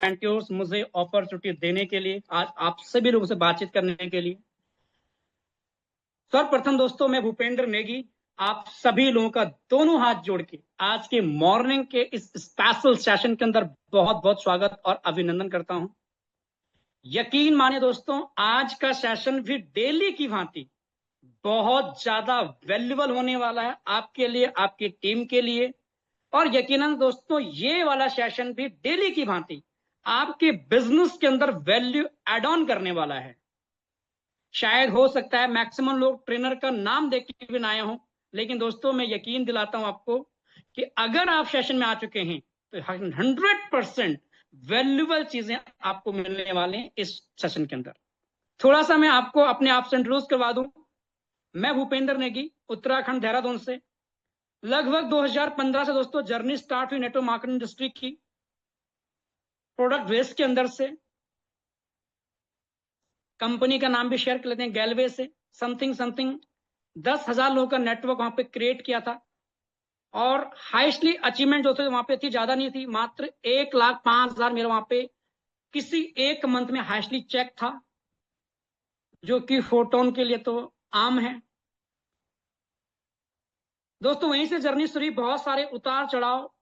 Mentors मुझे opportunity देने के लिए, आज आप सभी लोगों से बातचीत करने के लिए। सर्वप्रथम दोस्तों, मैं भूपेंद्र नेगी आप सभी लोगों का दोनों हाथ जोड़ के आज के मॉर्निंग के इस स्पेशल सेशन के अंदर बहुत बहुत स्वागत और अभिनंदन करता हूं। यकीन माने दोस्तों, आज का सेशन भी डेली की भांति बहुत ज्यादा वैल्यूबल होने वाला है आपके लिए, आपकी टीम के लिए। और यकीनन दोस्तों, ये वाला सेशन भी डेली की भांति आपके बिजनेस के अंदर वैल्यू एड ऑन करने वाला है। शायद हो सकता है मैक्सिमम लोग ट्रेनर का नाम देख के भी ना आए हों, लेकिन दोस्तों मैं यकीन दिलाता हूं आपको कि अगर आप सेशन में आ चुके हैं तो 100% वैल्यूबल चीजें आपको मिलने वाले हैं इस सेशन के अंदर। थोड़ा सा मैं आपको अपने आप से इंट्रोड्यूस करवा दूं। मैं भूपेंद्र नेगी उत्तराखंड देहरादून से लगभग 2015 से दोस्तों जर्नी स्टार्ट हुई नेटवर्क मार्केटिंग इंडस्ट्री की। प्रोडक्ट वेस्ट के अंदर से कंपनी का नाम भी शेयर कर लेते हैं, गैलवे से समथिंग 10,000 लोगों का नेटवर्क वहां पे क्रिएट किया था। और हाईएस्टली अचीवमेंट जो थे वहां पे थी, ज्यादा नहीं थी, मात्र 1,05,000 मेरा वहां पे किसी एक मंथ में हाईएस्टली चेक था, जो कि फोटोन के लिए तो आम है। दोस्तों वहीं से जर्नी शुरू, बहुत सारे उतार चढ़ाव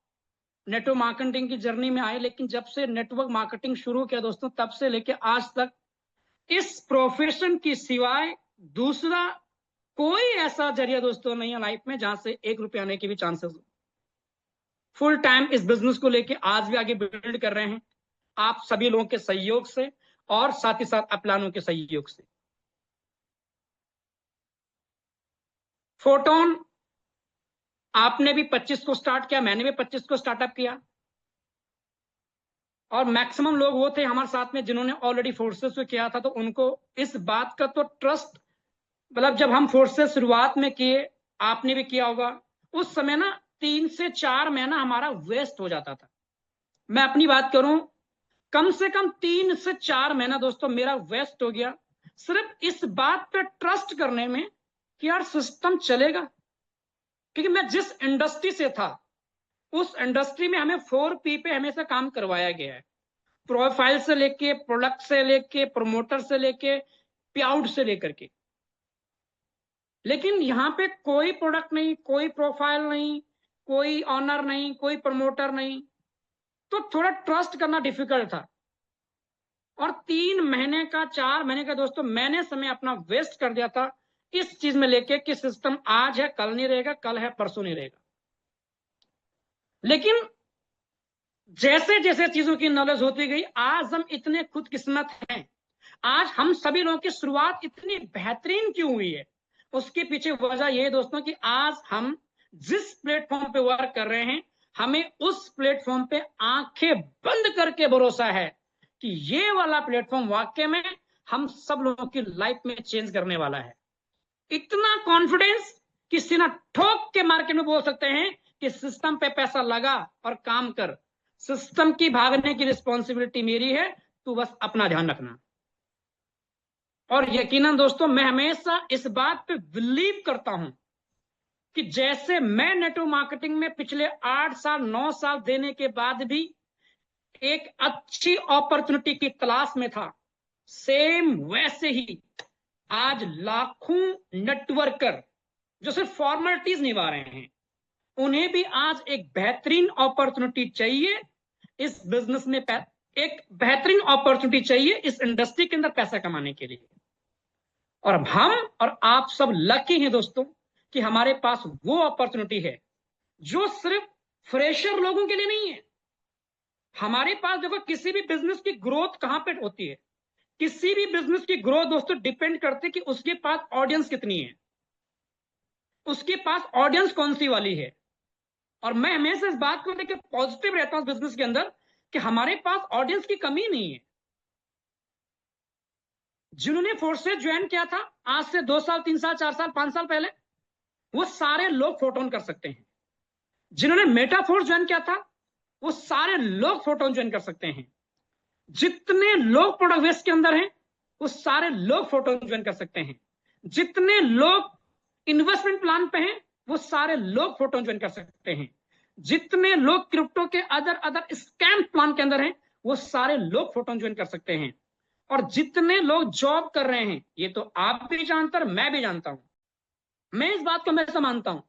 नेटवर्क मार्केटिंग की जर्नी में आए, लेकिन जब से नेटवर्क मार्केटिंग शुरू किया दोस्तों, तब से लेके आज तक इस प्रोफेशन की सिवाय दूसरा कोई ऐसा जरिया दोस्तों नहीं है लाइफ में जहां से 1 रुपया आने के भी चांसेस हो। फुल टाइम इस बिजनेस को लेके आज भी आगे बिल्ड कर रहे हैं, आप सभी लोगों के सहयोग से और साथ ही साथ अपलानों के सहयोग से। फोटोन आपने भी 25 को स्टार्ट किया, मैंने भी 25 को स्टार्टअप किया, और मैक्सिमम लोग वो थे हमारे साथ में जिन्होंने ऑलरेडी फोर्सेस को किया था, तो उनको इस बात का तो ट्रस्ट, मतलब जब हम फोर्सेस शुरुआत में किए, आपने भी किया होगा, उस समय ना 3 से 4 महीना हमारा वेस्ट हो जाता था। मैं अपनी बात करूं, कम से कम 3 से 4 महीना दोस्तों मेरा वेस्ट हो गया सिर्फ इस बात पे ट्रस्ट करने में कि यार सिस्टम चलेगा। क्योंकि मैं जिस इंडस्ट्री से था उस इंडस्ट्री में हमें 4P पे हमेशा काम करवाया गया है, प्रोफाइल से लेके, प्रोडक्ट से लेके, प्रमोटर से लेके, पे आउट से लेकर के। लेकिन यहाँ पे कोई प्रोडक्ट नहीं, कोई प्रोफाइल नहीं, कोई ऑनर नहीं, कोई प्रमोटर नहीं, तो थोड़ा ट्रस्ट करना डिफिकल्ट था। और 3 महीने का, 4 महीने का दोस्तों मैंने समय अपना वेस्ट कर दिया था इस चीज में लेके कि सिस्टम आज है कल नहीं रहेगा, कल है परसों नहीं रहेगा। लेकिन जैसे जैसे चीजों की नॉलेज होती गई, आज हम इतने खुदकिस्मत हैं, आज हम सभी लोगों की शुरुआत इतनी बेहतरीन क्यों हुई है, उसके पीछे वजह यह है दोस्तों कि आज हम जिस प्लेटफॉर्म पे वर्क कर रहे हैं, हमें उस प्लेटफॉर्म पे आंखें बंद करके भरोसा है कि ये वाला प्लेटफॉर्म वाकई में हम सब लोगों की लाइफ में चेंज करने वाला है। इतना कॉन्फिडेंस कि सीना ठोक के मार्केट में बोल सकते हैं कि सिस्टम पे पैसा लगा और काम कर, सिस्टम की भागने की रिस्पॉन्सिबिलिटी मेरी है, तू बस अपना ध्यान रखना। और यकीनन दोस्तों मैं हमेशा इस बात पे बिलीव करता हूं कि जैसे मैं नेटवर्क मार्केटिंग में पिछले 8 साल 9 साल देने के बाद भी एक अच्छी अपॉर्चुनिटी की तलाश में था, सेम वैसे ही आज लाखों नेटवर्कर जो सिर्फ फॉर्मेलिटीज निभा रहे हैं, उन्हें भी आज एक बेहतरीन अपॉर्चुनिटी चाहिए इस बिजनेस में, एक बेहतरीन अपॉर्चुनिटी चाहिए इस इंडस्ट्री के अंदर पैसा कमाने के लिए। और हम और आप सब लकी हैं दोस्तों कि हमारे पास वो अपॉर्चुनिटी है जो सिर्फ फ्रेशर लोगों के लिए नहीं है। हमारे पास देखो, किसी भी बिजनेस की ग्रोथ कहां पे होती है, किसी भी बिजनेस की ग्रोथ दोस्तों डिपेंड करती है कि उसके पास ऑडियंस कितनी है, उसके पास ऑडियंस कौन सी वाली है। और मैं हमेशा इस बात को लेकर पॉजिटिव रहता हूं बिजनेस के अंदर कि हमारे पास ऑडियंस की कमी नहीं है। जिन्होंने फोर्सेस ज्वाइन किया था आज से 2 साल 3 साल 4 साल 5 साल पहले, वो सारे लोग फोटोन कर सकते हैं। जिन्होंने मेटाफोर्स ज्वाइन किया था वो सारे लोग फोटोन ज्वाइन कर सकते हैं। जितने लोग प्रोडक्ट वेस्ट के अंदर हैं वो सारे लोग फोटोन ज्वाइन कर सकते हैं। जितने लोग इन्वेस्टमेंट प्लान पे हैं वो सारे लोग फोटोन ज्वाइन कर सकते हैं। जितने लोग क्रिप्टो के अदर स्कैम प्लान के अंदर हैं वो सारे लोग फोटोन ज्वाइन कर सकते हैं। और जितने लोग जॉब कर रहे हैं, ये तो आप भी जानते हैं, मैं भी जानता हूं, मैं इस बात को हमेशा मानता हूं।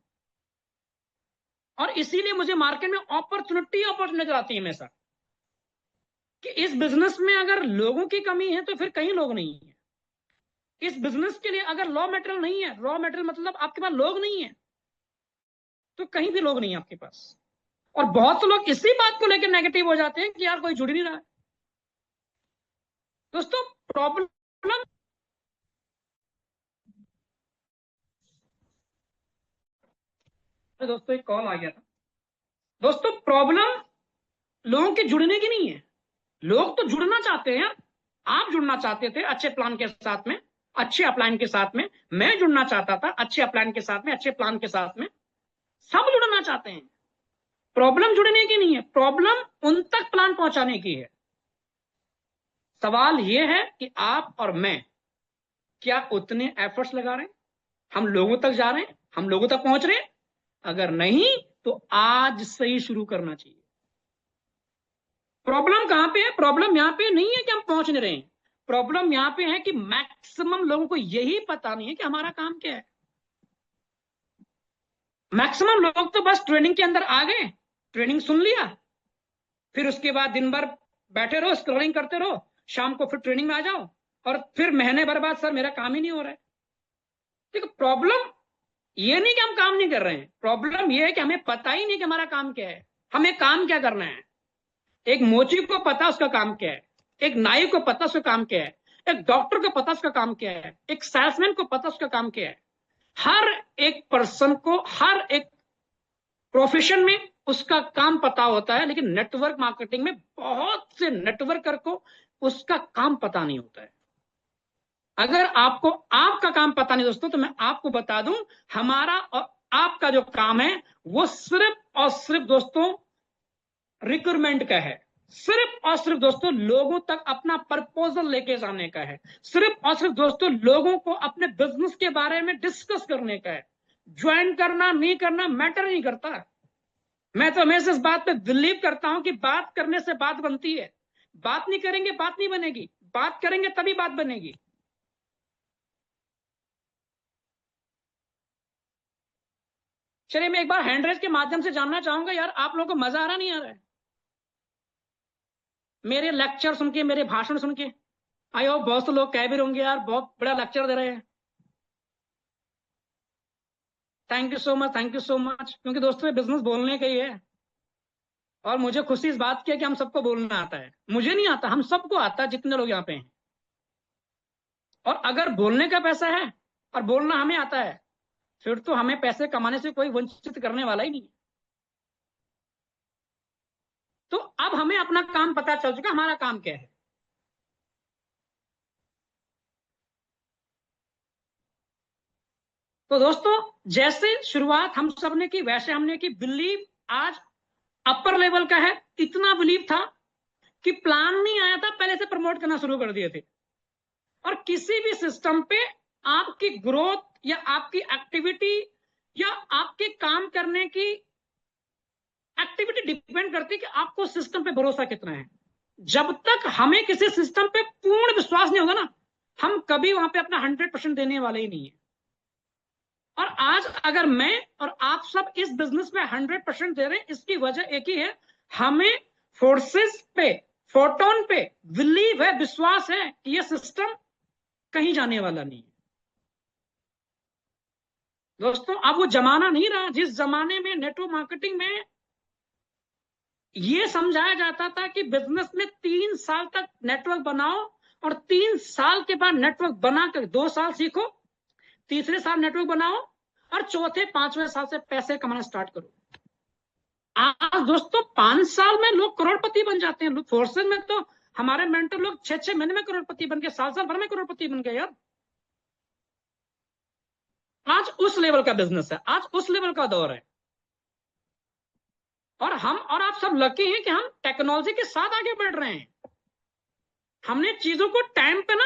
और इसीलिए मुझे मार्केट में अपॉर्चुनिटी नजर आती है हमेशा, कि इस बिजनेस में अगर लोगों की कमी है तो फिर कहीं लोग नहीं है। इस बिजनेस के लिए अगर रॉ मटेरियल नहीं है, रॉ मटेरियल मतलब आपके पास लोग नहीं है, तो कहीं भी लोग नहीं है आपके पास। और बहुत से लोग इसी बात को लेकर नेगेटिव हो जाते हैं कि यार कोई जुड़ ही नहीं रहा है। दोस्तों प्रॉब्लम, दोस्तों एक कॉल आ गया था। दोस्तों प्रॉब्लम लोगों के जुड़ने की नहीं है, लोग तो जुड़ना चाहते हैं। आप जुड़ना चाहते थे अच्छे प्लान के साथ में, अच्छे अपलाइन के साथ में, मैं जुड़ना चाहता था अच्छे अपलाइन के साथ में, अच्छे प्लान के साथ में, सब जुड़ना चाहते हैं। प्रॉब्लम जुड़ने की नहीं है, प्रॉब्लम उन तक प्लान पहुंचाने की है। सवाल यह है कि आप और मैं क्या उतने एफर्ट्स लगा रहे हैं, हम लोगों तक जा रहे हैं, हम लोगों तक पहुंच रहे हैं। अगर नहीं तो आज से ही शुरू करना चाहिए। प्रॉब्लम कहां पे है? प्रॉब्लम यहां पे नहीं है कि हम पहुंच नहीं रहे हैं, प्रॉब्लम यहां पे है कि मैक्सिमम लोगों को यही पता नहीं है कि हमारा काम क्या है। मैक्सिमम लोग तो बस ट्रेनिंग के अंदर आ गए, ट्रेनिंग सुन लिया, फिर उसके बाद दिन भर बैठे रहो, स्क्रॉलिंग करते रहो, शाम को फिर ट्रेनिंग में आ जाओ, और फिर महीने भर बाद सर मेरा काम ही नहीं हो रहा है। देखो प्रॉब्लम ये नहीं कि हम काम नहीं कर रहे हैं, प्रॉब्लम ये है कि हमें पता ही नहीं कि हमारा काम क्या है, हमें काम क्या करना है। एक मोची को पता उसका काम क्या है, एक नाई को पता उसका काम क्या है, एक डॉक्टर को पता उसका काम क्या है, एक सेल्समैन को पता उसका काम क्या है। हर एक पर्सन को हर एक प्रोफेशन में उसका काम पता होता है, लेकिन नेटवर्क मार्केटिंग में बहुत से नेटवर्कर को उसका काम पता नहीं होता है। अगर आपको आपका काम पता नहीं दोस्तों, तो मैं आपको बता दूं, हमारा और आपका जो काम है वो सिर्फ और सिर्फ दोस्तों रिक्रूटमेंट का है, सिर्फ और सिर्फ दोस्तों लोगों तक अपना प्रपोजल लेके जाने का है, सिर्फ और सिर्फ दोस्तों लोगों को अपने बिजनेस के बारे में डिस्कस करने का है। ज्वाइन करना नहीं करना मैटर नहीं करता। मैं तो हमेशा इस बात पे बिलीव करता हूं कि बात करने से बात बनती है, बात नहीं करेंगे बात नहीं बनेगी, बात करेंगे तभी बात बनेगी। चलिए मैं एक बार हैंड रेज के माध्यम से जानना चाहूंगा, यार आप लोगों को मजा आ रहा नहीं आ रहा है मेरे लेक्चर सुन के, मेरे भाषण सुन के? आई होप बहुत से लोग कह भी होंगे यार बहुत बड़ा लेक्चर दे रहे हैं। Thank you so much, thank you so much, क्योंकि दोस्तों बिजनेस बोलने का ही है। और मुझे खुशी इस बात की है कि हम सबको बोलना आता है, मुझे नहीं आता, हम सबको आता है जितने लोग यहाँ पे हैं। और अगर बोलने का पैसा है और बोलना हमें आता है, फिर तो हमें पैसे कमाने से कोई वंचित करने वाला ही नहीं है। तो अब हमें अपना काम पता चल चुका, हमारा काम क्या है। तो दोस्तों जैसे शुरुआत हम सब ने की, वैसे हमने की। बिलीव आज अपर लेवल का है, इतना बिलीव था कि प्लान नहीं आया था, पहले से प्रमोट करना शुरू कर दिए थे। और किसी भी सिस्टम पे आपकी ग्रोथ या आपकी एक्टिविटी या आपके काम करने की एक्टिविटी डिपेंड करती है कि आपको सिस्टम पे भरोसा कितना है। जब तक हमें किसी सिस्टम पे पूर्ण विश्वास नहीं होगा ना, हम कभी वहां पे अपना 100% देने वाले ही नहीं है। और आज अगर मैं और आप सब इस बिजनेस में 100% दे रहे हैं, इसकी वजह एक ही है, हमें फोर्सेस पे, फोटोन पे बिलीव है, विश्वास है कि ये सिस्टम कहीं जाने वाला नहीं है। दोस्तों अब वो जमाना नहीं रहा जिस जमाने में नेटवर्क मार्केटिंग में ये समझाया जाता था कि बिजनेस में 3 साल तक नेटवर्क बनाओ, और 3 साल के बाद नेटवर्क बनाकर 2 साल सीखो, तीसरे साल नेटवर्क बनाओ, और चौथे 5वें साल से पैसे कमाना स्टार्ट करो। आज दोस्तों 5 साल में लोग करोड़पति बन जाते हैं। फोर्सेज में तो हमारे मेंटर लोग 6-6 महीने में करोड़पति बन गए, साल भर में करोड़पति बन गए यार। आज उस लेवल का बिजनेस है, आज उस लेवल का दौर है। और हम और आप सब लकी हैं कि हम टेक्नोलॉजी के साथ आगे बढ़ रहे हैं। हमने चीजों को टाइम पे ना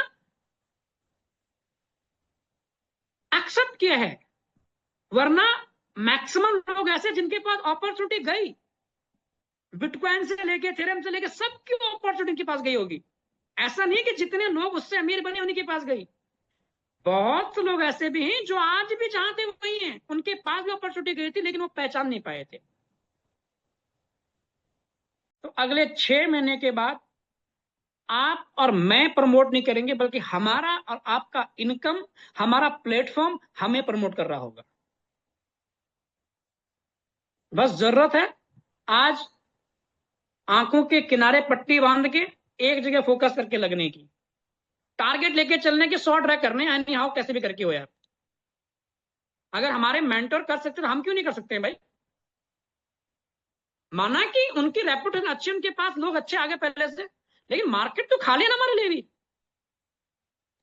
एक्सेप्ट किया है, वरना मैक्सिमम लोग ऐसे जिनके पास अपॉर्चुनिटी गई, बिटकॉइन से लेके इथेरियम से लेके सबकी अपॉर्चुनिटी उनके पास गई होगी। ऐसा नहीं कि जितने लोग उससे अमीर बने उन्हीं के पास गई, बहुत से लोग ऐसे भी हैं जो आज भी जहां थे वही हैं, उनके पास भी अपॉर्चुनिटी गई थी लेकिन वो पहचान नहीं पाए थे। तो अगले 6 महीने के बाद आप और मैं प्रमोट नहीं करेंगे, बल्कि हमारा और आपका इनकम, हमारा प्लेटफॉर्म हमें प्रमोट कर रहा होगा। बस जरूरत है आज आंखों के किनारे पट्टी बांध के एक जगह फोकस करके लगने की, टारगेट लेके चलने के, 100 ट्रैक करने, एनी हाउ कैसे भी करके हो यार। अगर हमारे मेंटर कर सकते तो हम क्यों नहीं कर सकते हैं भाई। माना कि उनकी रेपुटेशन अच्छी, उनके पास लोग अच्छे आगे पहले से, लेकिन मार्केट तो खाली है ना हमारे लिए भी।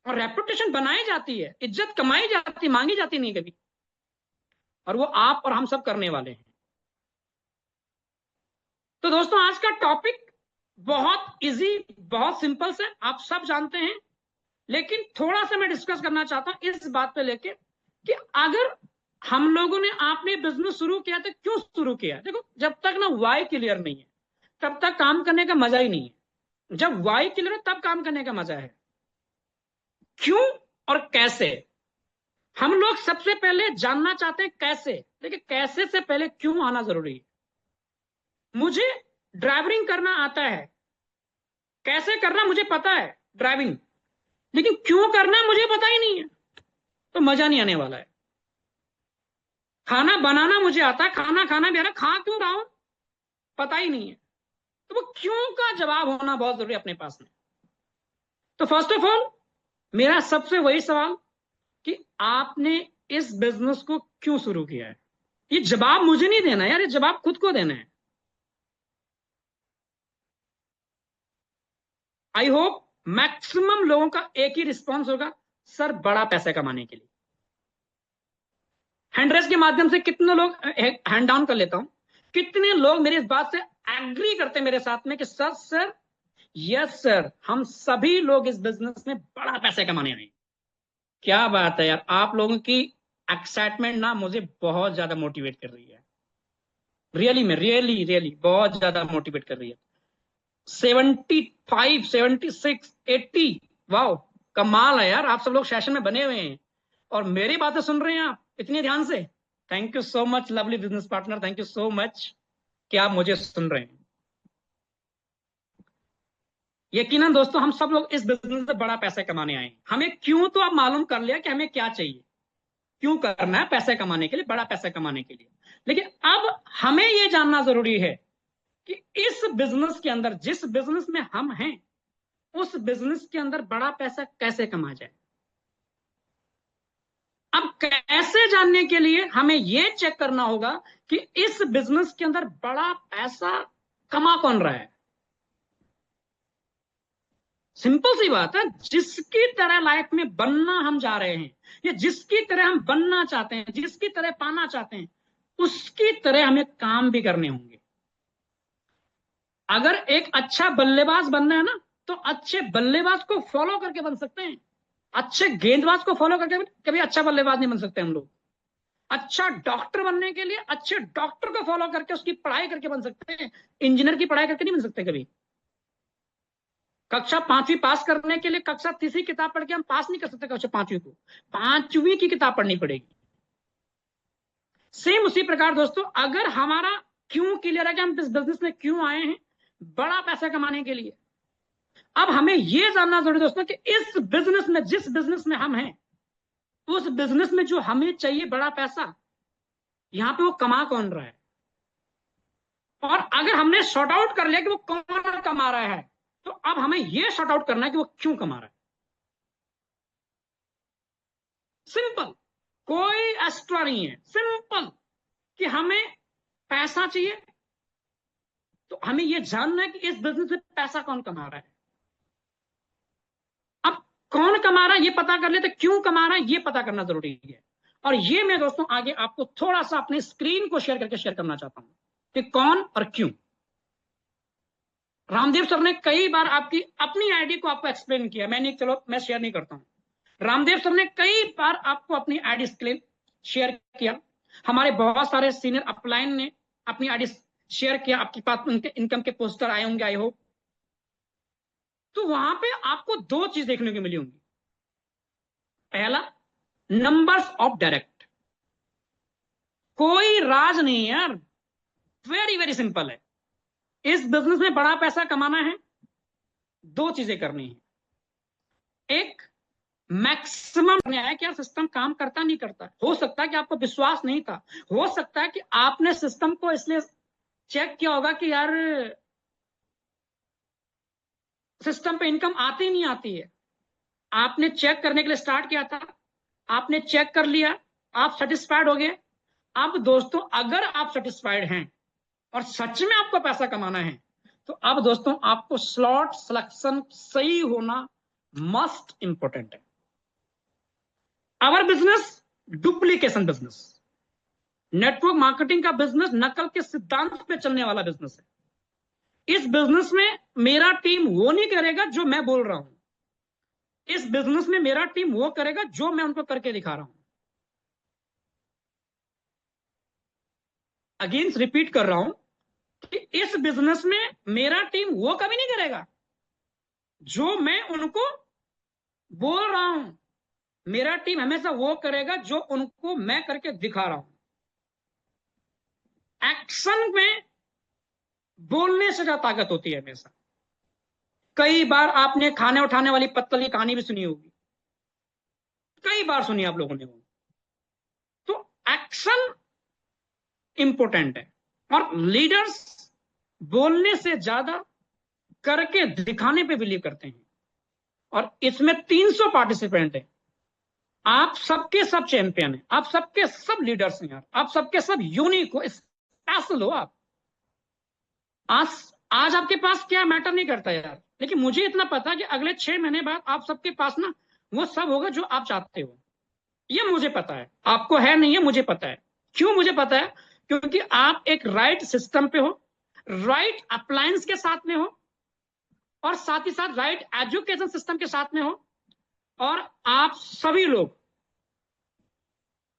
और रेपुटेशन बनाई जाती है, इज्जत कमाई जाती है, मांगी जाती नहीं कभी। और वो आप और हम सब करने वाले हैं। तो दोस्तों आज का टॉपिक बहुत इजी, बहुत सिंपल से आप सब जानते हैं, लेकिन थोड़ा सा मैं डिस्कस करना चाहता हूं इस बात पे लेके कि अगर हम लोगों ने, आपने बिजनेस शुरू किया तो क्यों शुरू किया। देखो जब तक ना वाई क्लियर नहीं है तब तक काम करने का मजा ही नहीं है। जब वाई क्लियर है तब काम करने का मजा है। क्यों और कैसे, हम लोग सबसे पहले जानना चाहते हैं कैसे। देखिए कैसे से पहले क्यों आना जरूरी है। मुझे ड्राइविंग करना आता है, कैसे करना मुझे पता है ड्राइविंग, लेकिन क्यों करना मुझे पता ही नहीं है, तो मजा नहीं आने वाला है। खाना बनाना मुझे आता है, खाना खाना भी आ रहा, खा क्यों रहा हूं पता ही नहीं है। तो वो क्यों का जवाब होना बहुत जरूरी है अपने पास में। तो फर्स्ट ऑफ ऑल मेरा सबसे वही सवाल कि आपने इस बिजनेस को क्यों शुरू किया है। ये जवाब मुझे नहीं देना यार, ये जवाब खुद को देना है। आई होप मैक्सिमम लोगों का एक ही रिस्पॉन्स होगा, सर बड़ा पैसा कमाने के लिए। हैंड रेस के माध्यम से कितने लोग, हैंड डाउन कर लेता हूं, कितने लोग मेरी इस बात से एग्री करते हैं मेरे साथ में कि सर सर यस सर, हम सभी लोग इस बिजनेस में बड़ा पैसे कमाने आए। क्या बात है यार, आप लोगों की एक्साइटमेंट ना मुझे बहुत ज्यादा मोटिवेट कर रही है। रियली में रियली रियली बहुत ज्यादा मोटिवेट कर रही है। 75, 76, 80, वाह कमाल है यार। आप सब लोग सेशन में बने हुए हैं और मेरी बातें सुन रहे हैं आप इतने ध्यान से। Thank you so much lovely business partner, thank you so much कि आप मुझे सुन रहे हैं। यकीनन दोस्तों हम सब लोग इस बिजनेस से बड़ा पैसा कमाने आए हैं। हमें क्यों तो आप मालूम कर लिया कि हमें क्या चाहिए, क्यों करना है, पैसे कमाने के लिए, बड़ा पैसा कमाने के लिए। लेकिन अब हमें यह जानना जरूरी है कि इस बिजनेस के अंदर, जिस बिजनेस में हम हैं, उस बिजनेस के अंदर बड़ा पैसा कैसे कमा जाए। अब कैसे जानने के लिए हमें यह चेक करना होगा कि इस बिजनेस के अंदर बड़ा पैसा कमा कौन रहा है। सिंपल सी बात है, जिसकी तरह लाइफ में बनना हम जा रहे हैं, या जिसकी तरह हम बनना चाहते हैं, जिसकी तरह पाना चाहते हैं, उसकी तरह हमें काम भी करने होंगे। अगर एक अच्छा बल्लेबाज बनना है ना, तो अच्छे बल्लेबाज को फॉलो करके बन सकते हैं। अच्छे गेंदबाज को फॉलो करके कभी अच्छा बल्लेबाज नहीं बन सकते हम लोग। अच्छा डॉक्टर बनने के लिए अच्छे डॉक्टर को फॉलो करके उसकी पढ़ाई करके बन सकते हैं, इंजीनियर की पढ़ाई करके नहीं बन सकते कभी। कक्षा 5वीं पास करने के लिए कक्षा 3वीं किताब पढ़ के हम पास नहीं कर सकते कक्षा 5वीं को, 5वीं की किताब पढ़नी पड़ेगी। सेम उसी प्रकार दोस्तों, अगर हमारा क्यों क्लियर है कि हम इस बिजनेस में क्यों आए हैं, बड़ा पैसा कमाने के लिए, अब हमें यह जानना जरूरी दोस्तों कि इस बिजनेस में, जिस बिजनेस में हम हैं, उस बिजनेस में जो हमें चाहिए बड़ा पैसा, यहां पे वो कमा कौन रहा है। और अगर हमने शॉर्ट आउट कर लिया कि वो कौन कमा रहा है, तो अब हमें यह शॉर्ट आउट करना है कि वो क्यों कमा रहा है। सिंपल, कोई एक्स्ट्रा नहीं है, सिंपल कि हमें पैसा चाहिए, तो हमें यह जानना है कि इस बिजनेस में पैसा कौन कमा रहा है। अब कौन कमा रहा है ये पता कर लेते, क्यों कमा रहा है ये पता करना जरूरी है। और ये मैं दोस्तों आगे आपको थोड़ा सा अपनी स्क्रीन को शेयर करके शेयर करना चाहता हूं कि कौन और क्यों। रामदेव सर ने कई बार आपकी अपनी आईडी को आपको एक्सप्लेन किया, मैंने, चलो मैं शेयर नहीं करता हूं। रामदेव सर ने कई बार आपको अपनी आईडी शेयर किया, हमारे बहुत सारे सीनियर अपलाइन ने अपनी आईडी शेयर किया, आपके पास उनके इनकम के पोस्टर आए होंगे, आई होप। तो वहां पे आपको दो चीज देखने को मिली होंगी। पहला, नंबर्स ऑफ डायरेक्ट। कोई राज नहीं है यार, वेरी वेरी सिंपल है। इस बिजनेस में बड़ा पैसा कमाना है, दो चीजें करनी है। एक, मैक्सिमम है कि यार सिस्टम काम करता नहीं करता। हो सकता है कि आपको विश्वास नहीं था, हो सकता है कि आपने सिस्टम को इसलिए चेक किया होगा कि यार सिस्टम पे इनकम आती नहीं आती है। आपने चेक करने के लिए स्टार्ट किया था, आपने चेक कर लिया, आप सेटिस्फाइड हो गए। अब दोस्तों, अगर आप सेटिस्फाइड हैं और सच में आपको पैसा कमाना है, तो अब दोस्तों आपको स्लॉट सिलेक्शन सही होना मस्ट इंपॉर्टेंट है। Our business duplication business, network marketing का बिजनेस नकल के सिद्धांत पे चलने वाला बिजनेस है। इस बिजनेस में मेरा टीम वो नहीं करेगा जो मैं बोल रहा हूं, इस बिजनेस में मेरा टीम वो करेगा जो मैं उनको करके दिखा रहा हूं। अगेन रिपीट कर रहा हूं कि इस बिजनेस में मेरा टीम वो कभी नहीं करेगा जो मैं उनको बोल रहा हूं, मेरा टीम हमेशा वो करेगा जो उनको मैं करके दिखा रहा हूं। एक्शन में बोलने से ज्यादा ताकत होती है हमेशा। कई बार आपने खाने उठाने वाली पत्तल की कहानी भी सुनी होगी, कई बार सुनी आप लोगों ने वो। तो एक्शन इंपॉर्टेंट है, और लीडर्स बोलने से ज्यादा करके दिखाने पे बिलीव करते हैं। और इसमें 300 पार्टिसिपेंट हैं, आप सबके सब चैंपियन हैं, आप सबके सब लीडर्स हैं यार, आप सबके सब यूनिक हो, स्पेशल हो आप। आज आपके पास क्या मैटर नहीं करता यार, लेकिन मुझे इतना पता है कि अगले 6 महीने बाद आप सबके पास ना वो सब होगा जो आप चाहते हो। ये मुझे पता है, आपको है नहीं है, मुझे पता है। क्यों मुझे पता है? क्योंकि आप एक राइट सिस्टम पे हो, राइट अप्लायंस के साथ में हो, और साथ ही साथ राइट एजुकेशन सिस्टम के साथ में हो, और आप सभी लोग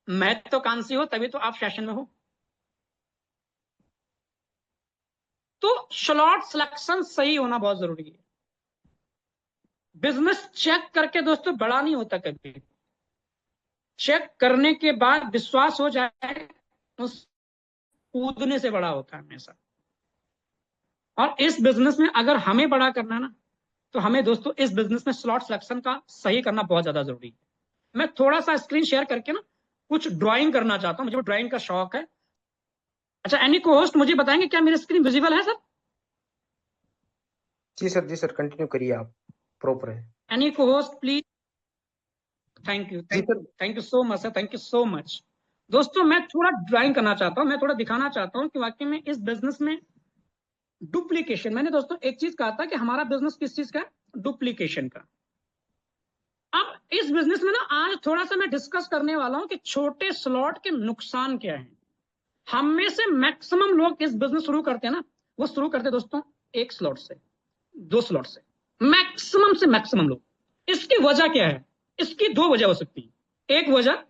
महत्वाकांक्षी हो, तभी तो आप सेशन में हो। तो स्लॉट सिलेक्शन सही होना बहुत जरूरी है। बिजनेस चेक करके दोस्तों बड़ा नहीं होता कभी, चेक करने के बाद विश्वास हो जाए उस कूदने से बड़ा होता है हमेशा। और इस बिजनेस में अगर हमें बड़ा करना है ना, तो हमें दोस्तों इस बिजनेस में स्लॉट सिलेक्शन का सही करना बहुत ज्यादा जरूरी है। मैं थोड़ा सा स्क्रीन शेयर करके ना कुछ ड्राइंग करना चाहता हूं, मुझे ड्राइंग का शौक है। अच्छा, एनी को होस्ट मुझे बताएंगे क्या मेरी स्क्रीन विजिबल है सर? जी सर, जी सर, कंटिन्यू करिए, आप प्रॉपर है। एनी को host please. Thank you, thank you so much sir, thank you so much. दोस्तों मैं थोड़ा ड्राइंग करना चाहता हूं, मैं थोड़ा दिखाना चाहता हूं कि वाकई में इस बिजनेस में डुप्लीकेशन, मैंने दोस्तों एक चीज कहा था कि हमारा बिजनेस किस चीज का है? डुप्लीकेशन का। अब इस बिजनेस में ना आज थोड़ा सा मैं डिस्कस करने वाला हूं कि छोटे स्लॉट के नुकसान क्या हैं। हम में से मैक्सिमम लोग इस बिजनेस शुरू करते हैं ना, वो शुरू करते हैं दोस्तों 1 स्लॉट से, 2 स्लॉट से, मैक्सिमम से मैक्सिमम लोग। इसकी वजह क्या है? इसकी 2 वजह हो सकती है। एक वजह,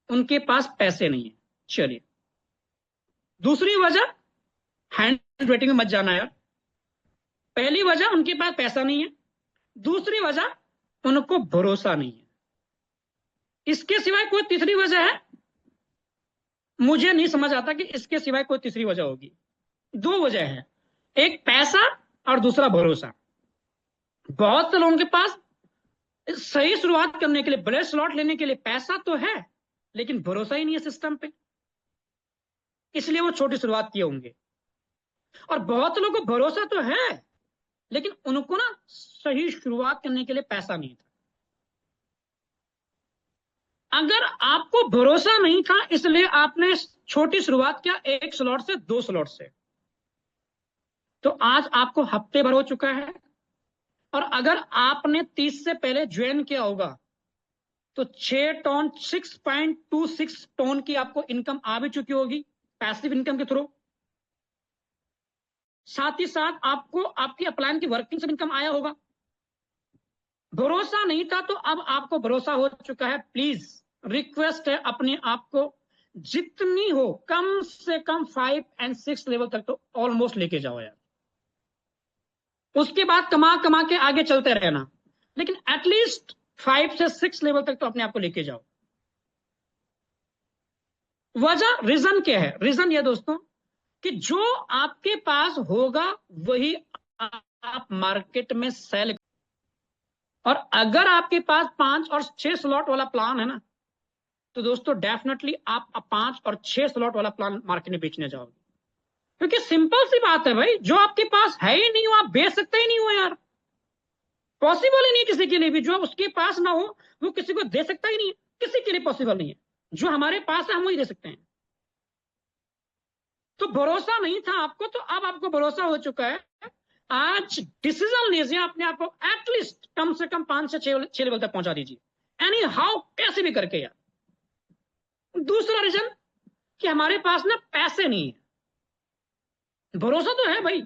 उनके पास पैसे नहीं है, चलिए। दूसरी वजह, हैंड राइटिंग में मत जाना यार। पहली वजह उनके पास पैसा नहीं है, दूसरी वजह उनको भरोसा नहीं है। इसके सिवाय कोई तीसरी वजह है? मुझे नहीं समझ आता कि इसके सिवाय कोई तीसरी वजह होगी। 2 वजह है, एक पैसा और दूसरा भरोसा। बहुत से लोगों के पास सही शुरुआत करने के लिए, बड़े स्लॉट लेने के लिए पैसा तो है, लेकिन भरोसा ही नहीं है सिस्टम पे, इसलिए वो छोटी शुरुआत किए होंगे। और बहुत लोगों को भरोसा तो है, लेकिन उनको ना सही शुरुआत करने के लिए पैसा नहीं था। अगर आपको भरोसा नहीं था इसलिए आपने छोटी शुरुआत किया, 1 स्लॉट से, 2 स्लॉट से, तो आज आपको हफ्ते भर हो चुका है। और अगर आपने 30 से पहले ज्वाइन किया होगा तो 6 टन 6.26 टन की आपको इनकम आ भी चुकी होगी पैसिव इनकम के थ्रू। साथ ही साथ आपको आपकी अपलाइन की वर्किंग से इनकम आया होगा। भरोसा नहीं था तो अब आपको भरोसा हो चुका है। प्लीज रिक्वेस्ट है, अपने आप को जितनी हो कम से कम 5 और 6 लेवल तक तो ऑलमोस्ट लेके जाओ यार। उसके बाद कमा कमा के आगे चलते रहना, लेकिन एटलीस्ट 5 से 6 लेवल तक तो अपने आप को लेके जाओ। वजह, रीजन क्या है? रीजन ये दोस्तों कि जो आपके पास होगा वही आप मार्केट में सेल, और अगर आपके पास 5 और 6 स्लॉट वाला प्लान है ना, तो दोस्तों डेफिनेटली आप 5 और 6 स्लॉट वाला प्लान मार्केट में बेचने जाओगे। क्योंकि सिंपल सी बात है भाई, जो आपके पास है ही नहीं हो आप बेच सकते ही नहीं हो यार। पॉसिबल ही नहीं किसी के लिए भी, जो उसके पास ना हो वो किसी को दे सकता ही नहीं है, किसी के लिए पॉसिबल नहीं है। जो हमारे पास है हम वही दे सकते हैं। तो भरोसा नहीं था आपको, तो अब आपको भरोसा हो चुका है। आज डिसीजन लीजिए अपने आप को, एटलीस्ट कम से कम 5 से 6 लेवल तक पहुंचा दीजिए, एनी हाउ, कैसे भी करके यार। दूसरा रीजन कि हमारे पास ना पैसे नहीं है। भरोसा तो है भाई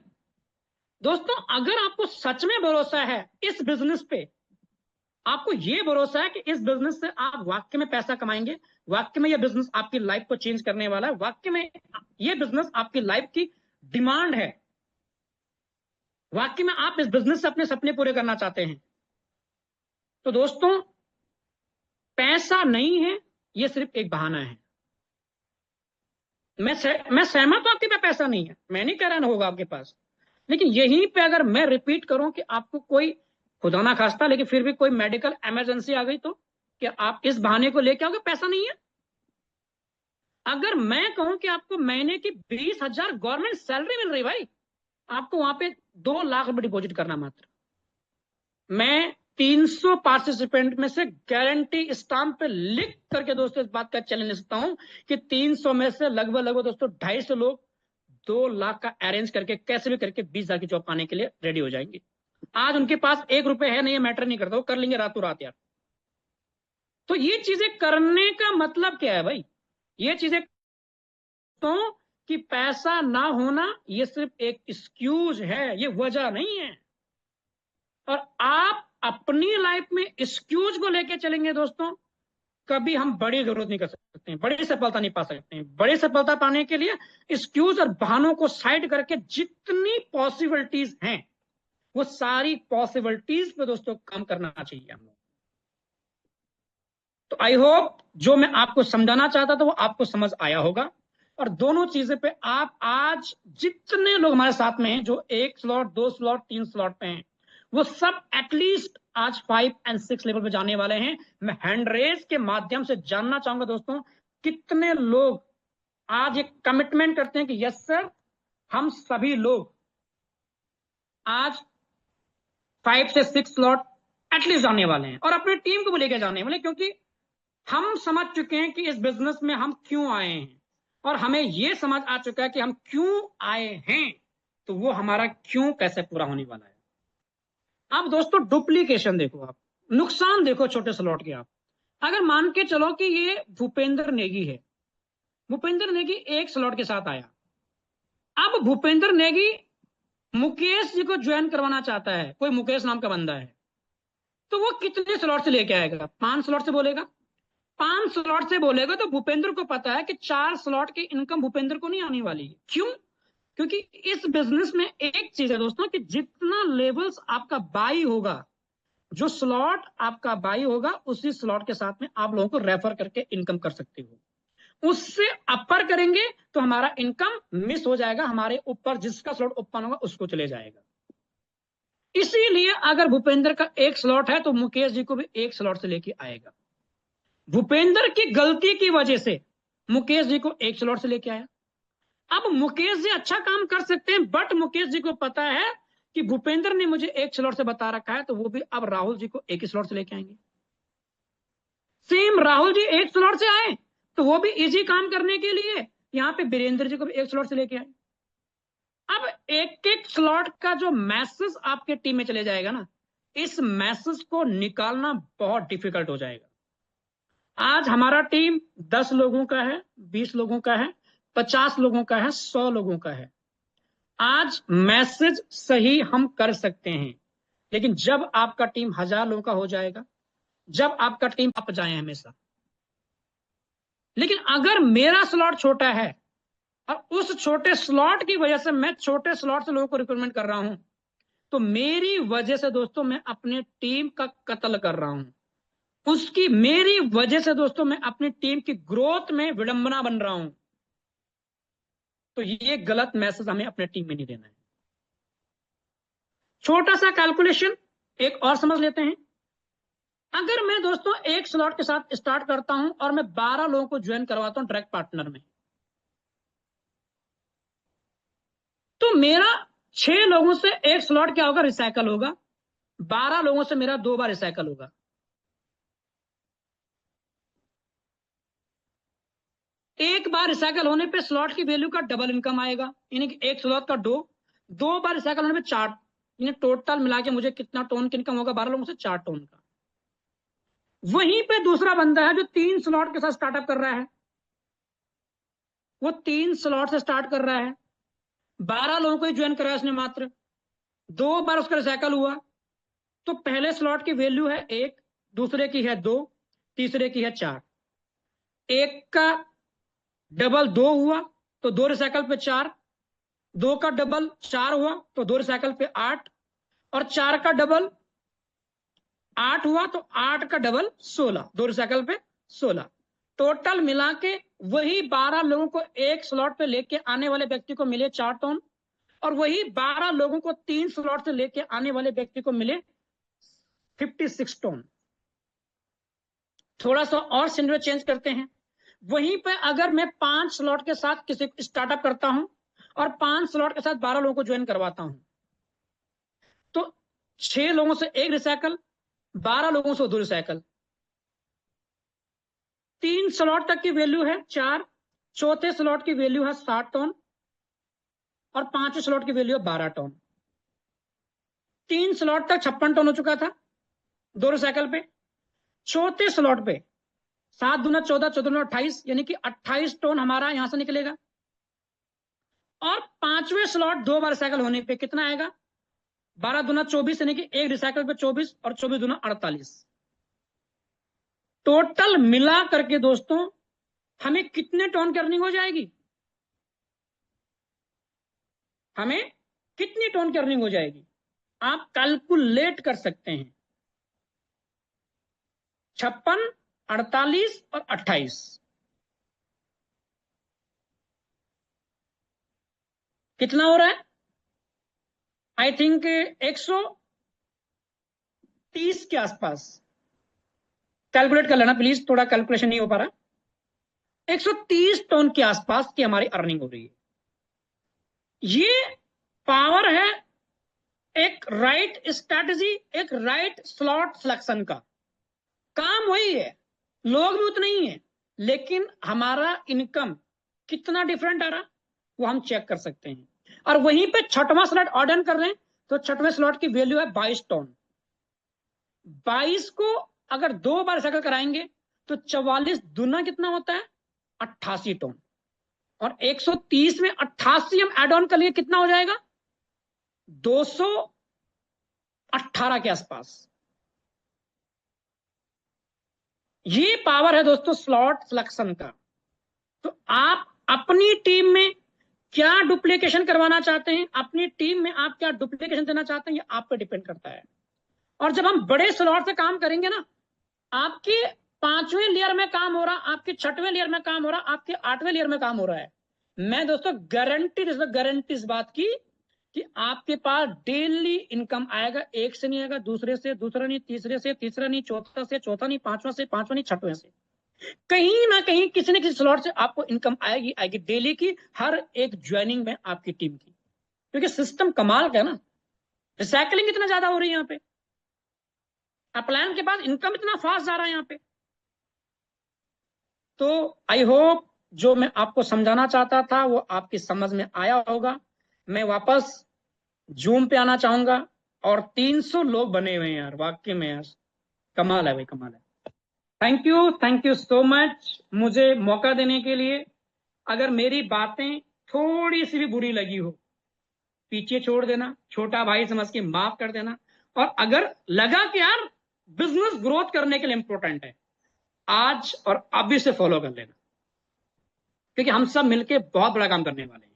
दोस्तों, अगर आपको सच में भरोसा है इस बिजनेस पे, आपको ये भरोसा है कि इस बिजनेस से आप वाकई में पैसा कमाएंगे, वाकई में ये बिजनेस आपकी लाइफ को चेंज करने वाला है, वाकई में ये बिजनेस आपकी लाइफ की डिमांड है, वाकई में आप इस बिजनेस से अपने सपने पूरे करना चाहते हैं, तो दोस्तों पैसा नहीं है, ये सिर्फ एक बहाना है। मैं सहमत हूं आपके पास पैसा नहीं है, मैं नहीं कह रहा ना होगा आपके पास, लेकिन यहीं पे अगर मैं रिपीट करूं कि आपको कोई, खुदा ना खास्ता लेकिन फिर भी कोई मेडिकल इमरजेंसी आ गई, तो क्या आप इस बहाने को लेके आओगे पैसा नहीं है? अगर मैं कहूं कि आपको महीने की 20,000 गवर्नमेंट सैलरी मिल रही भाई, आपको वहां पे 2 लाख रुपए डिपॉजिट करना मात्र, मैं 300 पार्टिसिपेंट में से गारंटी स्टाम्प पे लिख करके दोस्तों इस बात का चैलेंज ले सकता हूं कि 300 में से लगभग दोस्तों 250 लोग 2 लाख का अरेंज करके कैसे भी करके 20,000 की जॉब पाने के लिए रेडी हो जाएंगे। आज उनके पास 1 रुपए है नहीं, मैटर नहीं करता, वो कर लेंगे रातों रात यार। तो ये चीजें करने का मतलब क्या है भाई? ये चीजें तो कि पैसा ना होना ये सिर्फ एक एक्सक्यूज है, ये वजह नहीं है। और आप अपनी लाइफ में एक्सक्यूज को लेके चलेंगे दोस्तों, कभी हम बड़ी जरूरत नहीं कर सकते हैं, बड़ी सफलता नहीं पा सकते हैं। बड़ी सफलता पाने के लिए एक्सक्यूज और बहानों को साइड करके जितनी पॉसिबिलिटीज हैं वो सारी पॉसिबिलिटीज पे दोस्तों काम करना चाहिए हम लोग। तो आई होप जो मैं आपको समझाना चाहता था वो आपको समझ आया होगा। और दोनों चीजें पे आप आज जितने लोग हमारे साथ में हैं, जो 1 स्लॉट 2 स्लॉट 3 स्लॉट पे हैं, वो सब एटलीस्ट आज 5 और 6 लेवल पे जाने वाले हैं। मैं हैंड रेज के माध्यम से जानना चाहूंगा दोस्तों, कितने लोग आज एक कमिटमेंट करते हैं कि यस सर, हम सभी लोग आज 5 से 6 स्लॉट एटलीस्ट जाने वाले हैं, और अपनी टीम को भी लेकर जाने वाले, क्योंकि हम समझ चुके हैं कि इस बिजनेस में हम क्यों आए हैं, और हमें यह समझ आ चुका है कि हम क्यों आए हैं, तो वो हमारा क्यों कैसे पूरा होने वाला है। अब दोस्तों डुप्लीकेशन देखो, आप नुकसान देखो छोटे स्लॉट के। आप अगर मान के चलो कि ये भूपेंद्र नेगी है, भूपेंद्र नेगी 1 स्लॉट के साथ आया, अब भूपेंद्र नेगी मुकेश जी को ज्वाइन करवाना चाहता है, कोई मुकेश नाम का बंदा है, तो वो कितने स्लॉट से लेके आएगा? 5 स्लॉट से बोलेगा, 5 स्लॉट से बोलेगा, तो भूपेंद्र को पता है कि 4 स्लॉट की इनकम भूपेंद्र को नहीं आने वाली है। क्यों? क्योंकि इस बिजनेस में एक चीज है दोस्तों कि जितना लेवल्स आपका बाई होगा, जो स्लॉट आपका बाई होगा, उसी स्लॉट के साथ में आप लोगों को रेफर करके इनकम कर सकते हो। उससे अपर करेंगे तो हमारा इनकम मिस हो जाएगा, हमारे ऊपर जिसका स्लॉट ओपन होगा उसको चले जाएगा। इसीलिए अगर भूपेंद्र का 1 स्लॉट है तो मुकेश जी को भी 1 स्लॉट से लेके आएगा। भूपेंद्र की गलती की वजह से मुकेश जी को 1 स्लॉट से लेके आया। अब मुकेश जी अच्छा काम कर सकते हैं, बट मुकेश जी को पता है कि भूपेंद्र ने मुझे 1 स्लॉट से बता रखा है, तो वो भी अब राहुल जी को 1 स्लॉट से लेके आएंगे। सेम राहुल जी 1 स्लॉट से आए तो वो भी इजी काम करने के लिए यहाँ पे वीरेंद्र जी को भी 1 स्लॉट से लेके आए। अब एक एक स्लॉट का जो मैसेज आपके टीम में चले जाएगा ना, इस मैसेज को निकालना बहुत डिफिकल्ट हो जाएगा। आज हमारा टीम 10 लोगों का है, 20 लोगों का है, 50 लोगों का है, 100 लोगों का है। आज मैसेज सही हम कर सकते हैं, लेकिन जब आपका टीम 1000 लोगों का हो जाएगा, जब आपका टीम अप जाए, हमेशा लेकिन अगर मेरा स्लॉट छोटा है और उस छोटे स्लॉट की वजह से मैं छोटे स्लॉट से लोगों को रिक्रूटमेंट कर रहा हूं, तो मेरी वजह से दोस्तों मैं अपने टीम का कत्ल कर रहा हूं। उसकी मेरी वजह से दोस्तों मैं अपनी टीम की ग्रोथ में विडंबना बन रहा हूं। तो ये गलत मैसेज हमें अपने टीम में नहीं देना है। छोटा सा कैलकुलेशन एक और समझ लेते हैं। अगर मैं दोस्तों एक स्लॉट के साथ स्टार्ट करता हूं और मैं 12 लोगों को ज्वाइन करवाता हूं डायरेक्ट पार्टनर में, तो मेरा 6 लोगों से एक स्लॉट क्या होगा, रिसाइकल होगा। 12 लोगों से मेरा 2 बार रिसाइकल होगा। एक बार रिसाइकल होने पे स्लॉट की वैल्यू का डबल इनकम आएगा, यानी कि एक स्लॉट का 2 बार रिसाइकल होने पे 4, यानी टोटल मिला के मुझे कितना टोन की इनकम होगा, 12 लोगों से 4 टोन का। वहीं पे दूसरा बंदा है जो 3 स्लॉट के साथ स्टार्टअप कर रहा है, वो 3 स्लॉट से स्टार्ट कर रहा है, 12 लोगों को ही ज्वाइन कराया उसने मात्र, 2 बार उसका रिसाइकल हुआ। तो पहले स्लॉट की वैल्यू है 1, दूसरे की है 2, तीसरे की है 4। एक का डबल 2 हुआ तो 2 रिसाइकल पे 4, 2 का डबल 4 हुआ तो 2 रिसाइकल पे 8, और 4 का डबल 8 हुआ तो 8 का डबल 16, 2 रिसाइकल पे 16। टोटल मिला के वही 12 लोगों को एक स्लॉट पे लेके आने वाले व्यक्ति को मिले 4 टोन, और वही 12 लोगों को 3 स्लॉट से लेके आने वाले व्यक्ति को मिले 56 टोन। थोड़ा सा और सिनेरियो चेंज करते हैं। वहीं पे अगर मैं 5 स्लॉट के साथ किसी स्टार्टअप करता हूं और 5 स्लॉट के साथ 12 लोगों को ज्वाइन करवाता हूं, तो 6 लोगों से एक रिसाइकल, 12 लोगों से 2 रिसाइकल, 3 स्लॉट तक की वैल्यू है 4, चौथे स्लॉट की वैल्यू है 7 टोन, और 5वें स्लॉट की वैल्यू है 12 टोन। 3 स्लॉट तक 56 टोन हो चुका था 2 रिसाइकल पे। चौथे स्लॉट पे 7 दूना 14, 14 दूना 28, यानी कि 28 टोन हमारा यहां से निकलेगा। और 5वें स्लॉट 2 बार रिसाइकल होने पे कितना आएगा, 12 दूना 24, यानी कि एक रिसाइकल पे 24, और 24 दूना 48। टोटल मिला करके दोस्तों हमें कितने टोन की अर्निंग हो जाएगी, हमें कितनी टोन की अर्निंग हो जाएगी, आप कैलकुलेट कर सकते हैं। 56, 48 और 28, कितना हो रहा है, आई थिंक 130 के आसपास। कैलकुलेट कर लेना प्लीज, थोड़ा कैलकुलेशन नहीं हो पा रहा। 130 टोन के आसपास की हमारी अर्निंग हो रही है। ये पावर है एक राइट स्ट्रैटेजी, एक राइट स्लॉट सिलेक्शन का। काम वही है, लोग भी उतने ही है, लेकिन हमारा इनकम कितना डिफरेंट आ रहा वो हम चेक कर सकते हैं। और वहीं पे 6वां स्लॉट ऑर्डर कर रहे हैं, तो 6वें स्लॉट की वैल्यू है 22 टोन। 22 को अगर 2 बार साइकिल कराएंगे तो 44 दूना कितना होता है, 88 टोन। और 130 में 88 हम एड ऑन कर लिए, कितना हो जाएगा, 218 के आसपास। ये पावर है दोस्तों स्लॉट सिलेक्शन का। तो आप अपनी टीम में क्या डुप्लीकेशन करवाना चाहते हैं, अपनी टीम में आप क्या डुप्लीकेशन देना चाहते हैं, ये आप पे डिपेंड करता है। और जब हम बड़े स्लॉट से काम करेंगे ना, आपके 5वें लेयर में काम हो रहा, आपके 6वें लेयर में काम हो रहा, आपके 8वें लेयर में काम हो रहा है, मैं दोस्तों गारंटी इस बात की कि आपके पास डेली इनकम आएगा। एक से नहीं आएगा, दूसरे से दूसरा नहीं, तीसरे से तीसरा नहीं, चौथा से चौथा नहीं, पांचवा से पांचवा नहीं, 6वें से, कहीं ना कहीं किसी न किसी स्लॉट से आपको इनकम आएगी डेली की, हर एक ज्वाइनिंग में आपकी टीम की। क्योंकि सिस्टम कमाल का है ना, रिसाइकलिंग इतना ज्यादा हो रही है यहाँ पे, अपलायन के बाद इनकम इतना फास्ट जा रहा है यहाँ पे। तो आई होप जो मैं आपको समझाना चाहता था वो आपकी समझ में आया होगा। मैं वापस जूम पे आना चाहूंगा, और 300 लोग बने हुए हैं यार, वाकई में यार कमाल है भाई, कमाल है। थैंक यू सो मच मुझे मौका देने के लिए। अगर मेरी बातें थोड़ी सी भी बुरी लगी हो, पीछे छोड़ देना, छोटा भाई समझ के माफ कर देना। और अगर लगा कि यार बिजनेस ग्रोथ करने के लिए इंपॉर्टेंट है, आज और अभी से फॉलो कर लेना। क्योंकि हम सब मिलके बहुत बड़ा काम करने वाले हैं।